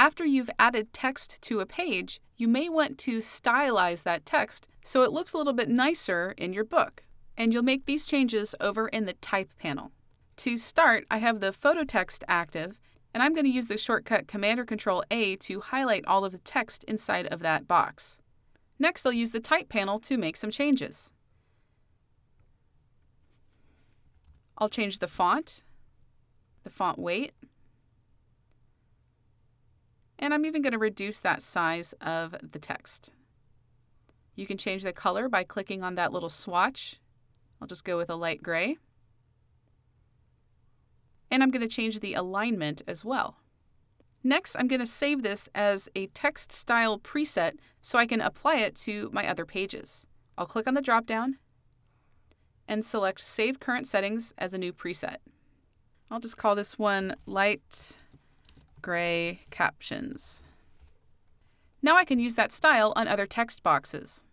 After you've added text to a page, you may want to stylize that text so it looks a little bit nicer in your book. And you'll make these changes over in the Type panel. To start, I have the photo text active, and I'm going to use the shortcut Command or Control A to highlight all of the text inside of that box. Next, I'll use the Type panel to make some changes. I'll change the font weight, and I'm even going to reduce that size of the text. You can change the color by clicking on that little swatch. I'll just go with a light gray. And I'm going to change the alignment as well. Next, I'm going to save this as a text style preset so I can apply it to my other pages. I'll click on the drop-down and select Save Current Settings as a new preset. I'll just call this one Light Gray Captions. Now I can use that style on other text boxes.